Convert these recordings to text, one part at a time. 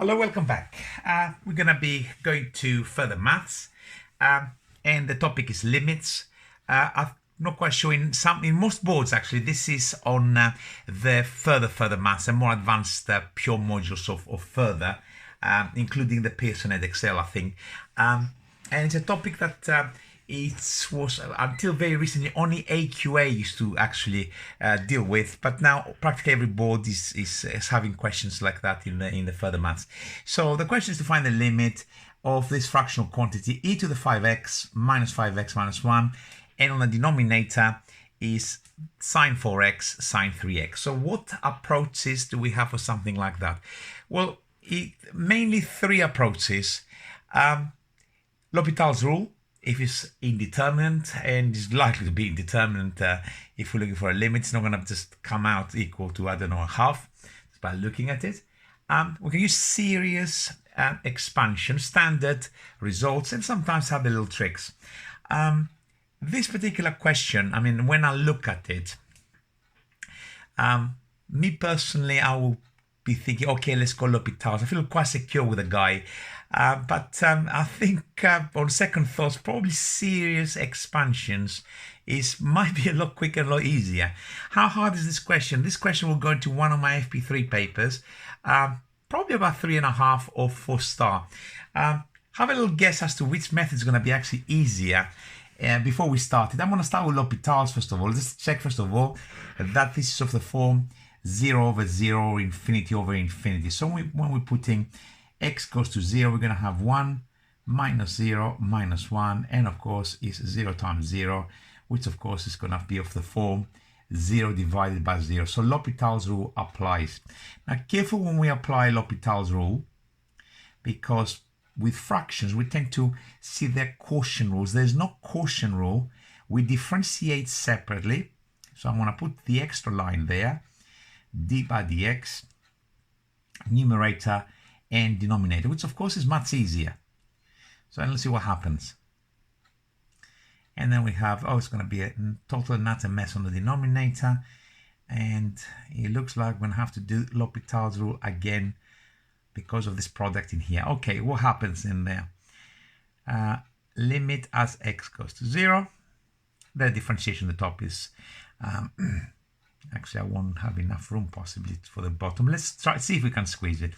Hello, welcome back. We're going to be going to further maths, and the topic is limits. I'm not quite sure in most boards actually. This is on the further maths and more advanced pure modules of further, including the Pearson and Excel, I think. And it's a topic that it was until very recently only AQA used to actually deal with, but now practically every board is having questions like that in the further maths. So the question is to find the limit of this fractional quantity e to the 5x minus 5x minus 1, and on the denominator is sine 4x sine 3x. So what approaches do we have for something like that? Well, mainly three approaches. L'Hopital's rule, if it's indeterminate, and it's likely to be indeterminate if we're looking for a limit, it's not going to just come out equal to, I don't know, a half just by looking at it. We can use series expansion, standard results, and sometimes have the little tricks. This particular question, I mean, when I look at it, me personally, I will be thinking, okay, let's go L'Hopital's. I feel quite secure with the guy. But I think on second thoughts, probably series expansions might be a lot quicker, a lot easier. How hard is this question? This question will go into one of my FP3 papers, probably about 3.5 or 4 star. Have a little guess as to which method is going to be actually easier. Before we start it, I'm going to start with L'Hopital's first of all. Just check first of all that this is of the form 0 over 0 or infinity over infinity. So when we're putting x goes to 0, we're going to have 1 minus 0 minus 1, and of course is 0 times 0, which of course is going to be of the form 0 divided by 0. So L'Hopital's rule applies. Now careful when we apply L'Hopital's rule, because with fractions we tend to see their quotient rules. There's no quotient rule. We differentiate separately. So I'm going to put the extra line there, d by dx, numerator and denominator, which of course is much easier. So let's see what happens. And then we have, it's going to be a total and utter mess on the denominator, and it looks like we're going to have to do L'Hopital's rule again because of this product in here. Okay, what happens in there? Limit as x goes to 0. The differentiation at the top is actually I won't have enough room possibly for the bottom. Let's try see if we can squeeze it.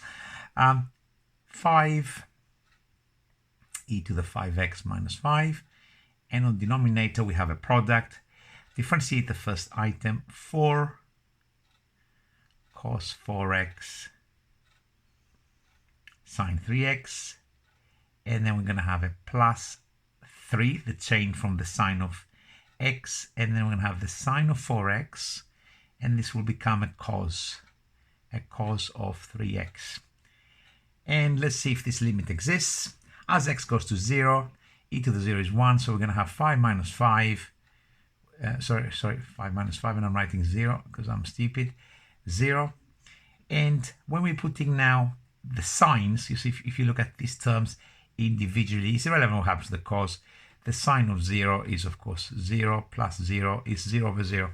5 e to the 5x minus 5, and on the denominator we have a product. Differentiate the first item, 4 cos 4x sine 3x, and then we're going to have a plus 3, the change from the sine of x, and then we're going to have the sine of 4x, and this will become a cos of 3x. And let's see if this limit exists. As x goes to 0, e to the 0 is 1, so we're going to have 5 minus 5, 5 minus 5, and I'm writing 0 because I'm stupid, 0. And when we're putting now the signs, you see, if you look at these terms individually, it's irrelevant what happens to the cos. The sine of 0 is, of course, 0 plus 0 is 0 over 0.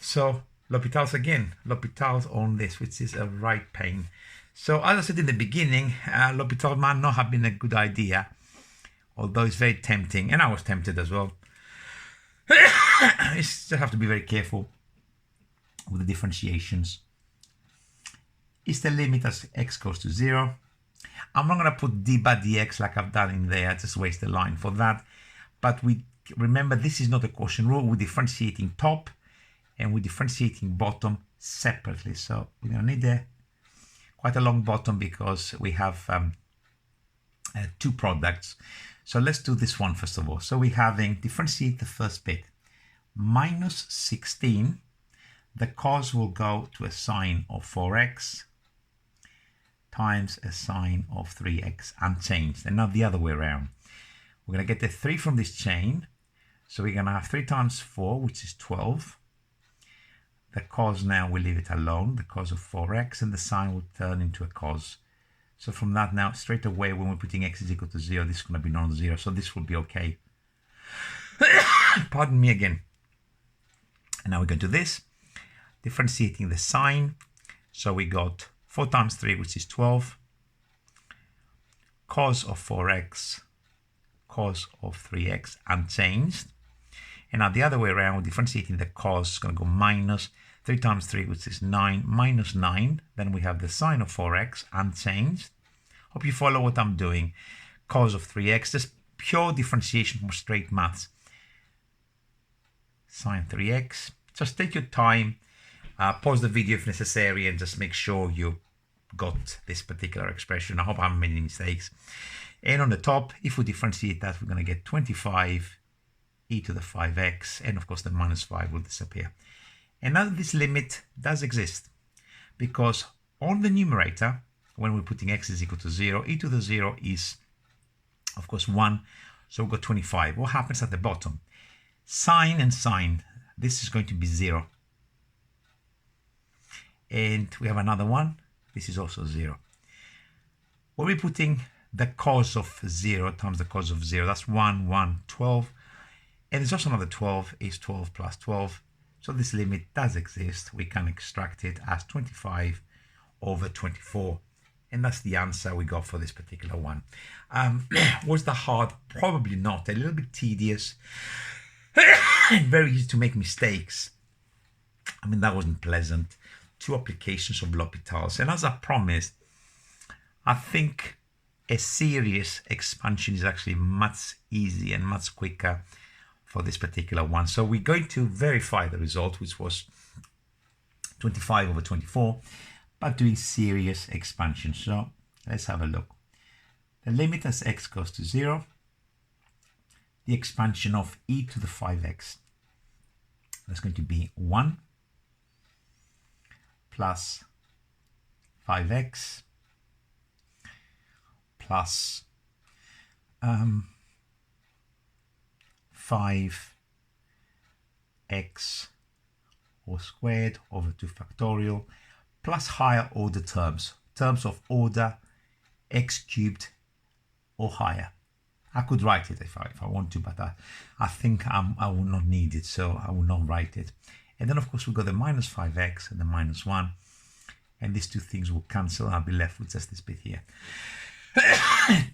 So L'Hopital's again, L'Hopital's on this, which is a right pain. So as I said in the beginning, L'Hopital might not have been a good idea, although it's very tempting, and I was tempted as well. You just have to be very careful with the differentiations. Is the limit as x goes to 0. I'm not going to put d by dx like I've done in there, just waste the line for that. But we remember this is not a quotient rule. We're differentiating top and we're differentiating bottom separately. So we're going to need quite a long bottom because we have two products. So let's do this one first of all. So we're having differentiate the first bit, minus 16. The cos will go to a sine of 4x times a sine of 3x unchanged, and not the other way around. We're going to get the 3 from this chain, so we're going to have 3 times 4, which is 12. The cos now, we leave it alone, the cos of 4x, and the sine will turn into a cos. So from that now, straight away, when we're putting x is equal to 0, this is going to be non-zero, so this will be okay. Pardon me again. And now we go to this, differentiating the sine. So we got 4 times 3, which is 12, cos of 4x, cos of 3x unchanged. And now the other way around, we're differentiating the cos, is going to go minus 3 times 3, which is 9, minus 9. Then we have the sine of 4x unchanged. Hope you follow what I'm doing. Cos of 3x, just pure differentiation from straight maths. Sine 3x. Just take your time, pause the video if necessary, and just make sure you got this particular expression. I hope I haven't made any mistakes. And on the top, if we differentiate that, we're going to get 25 e to the 5x, and of course the minus 5 will disappear. And now this limit does exist, because on the numerator, when we're putting x is equal to 0, e to the 0 is, of course, 1, so we've got 25. What happens at the bottom? Sine and sine, this is going to be 0. And we have another one, this is also 0. When we're putting the cos of 0 times the cos of 0, that's 1, 1, 12. And there's also another 12, is 12 plus 12. So this limit does exist. We can extract it as 25 over 24. And that's the answer we got for this particular one. Was that hard? Probably not. A little bit tedious. And very easy to make mistakes. I mean, that wasn't pleasant. 2 applications of L'Hopital's. And as I promised, I think a serious expansion is actually much easier and much quicker for this particular one. So we're going to verify the result, which was 25 over 24, but doing serious expansion. So let's have a look. The limit as x goes to 0, the expansion of e to the 5x, that's going to be 1 plus 5x plus 5x all squared over 2 factorial plus higher order terms of order x cubed or higher. I could write it if I want to, but I think I will not need it, so I will not write it. And then, of course, we've got the minus 5x and the minus 1. And these two things will cancel. I'll be left with just this bit here.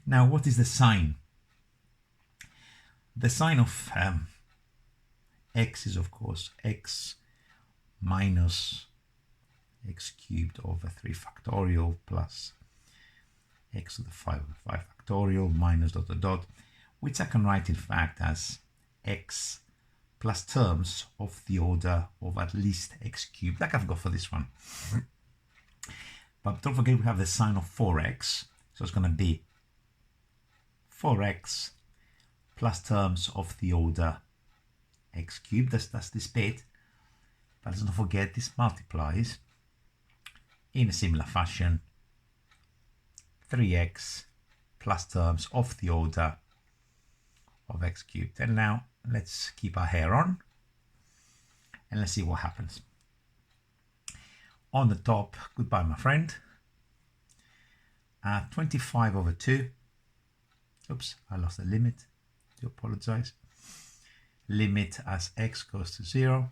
Now, what is the sign? The sign of x is, of course, x minus x cubed over 3 factorial plus x to the 5 factorial minus dot dot dot, which I can write in fact as x plus terms of the order of at least x cubed, like I've got for this one. But don't forget we have the sign of 4x, so it's going to be 4x plus terms of the order x cubed, that's this bit, but let's not forget this multiplies in a similar fashion 3x plus terms of the order of x cubed. And now let's keep our hair on and let's see what happens. On the top, goodbye my friend, 25 over 2, oops, I lost the limit, do apologize, limit as x goes to 0,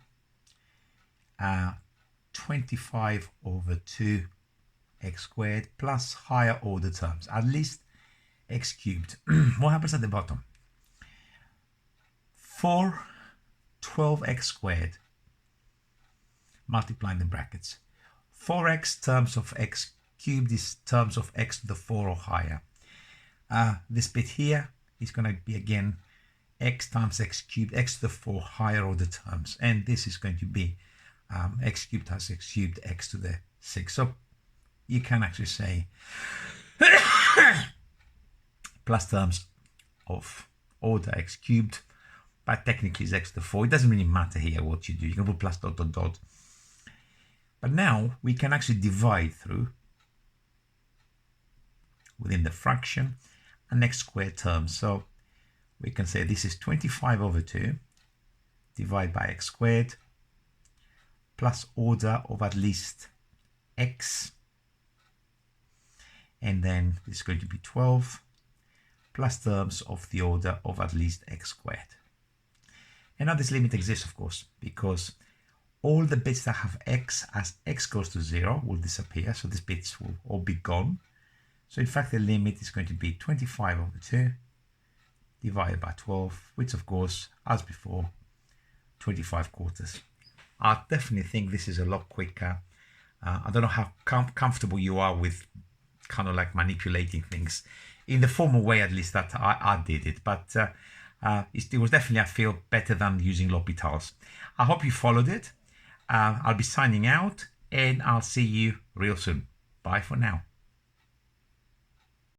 25 over 2 x squared plus higher order terms, at least x cubed. What happens at the bottom? 4 12x squared, multiplying the brackets. 4x terms of x cubed is terms of x to the 4 or higher. This bit here is going to be again x times x cubed, x to the 4 higher order terms, and this is going to be x cubed times x cubed, x to the 6. So you can actually say plus terms of order x cubed, but technically it's x to the 4. It doesn't really matter here what you do. You can put plus dot dot dot. But now we can actually divide through within the fraction an x squared term. So we can say this is 25 over 2 divided by x squared plus order of at least x, and then this is going to be 12 plus terms of the order of at least x squared. And now this limit exists, of course, because all the bits that have x as x goes to 0 will disappear, so these bits will all be gone. So in fact, the limit is going to be 25 over 2 divided by 12, which of course, as before, 25 quarters. I definitely think this is a lot quicker. I don't know how comfortable you are with kind of like manipulating things in the formal way, at least that I did it, but it was definitely, I feel, better than using L'Hopital's. I hope you followed it. I'll be signing out and I'll see you real soon. Bye for now.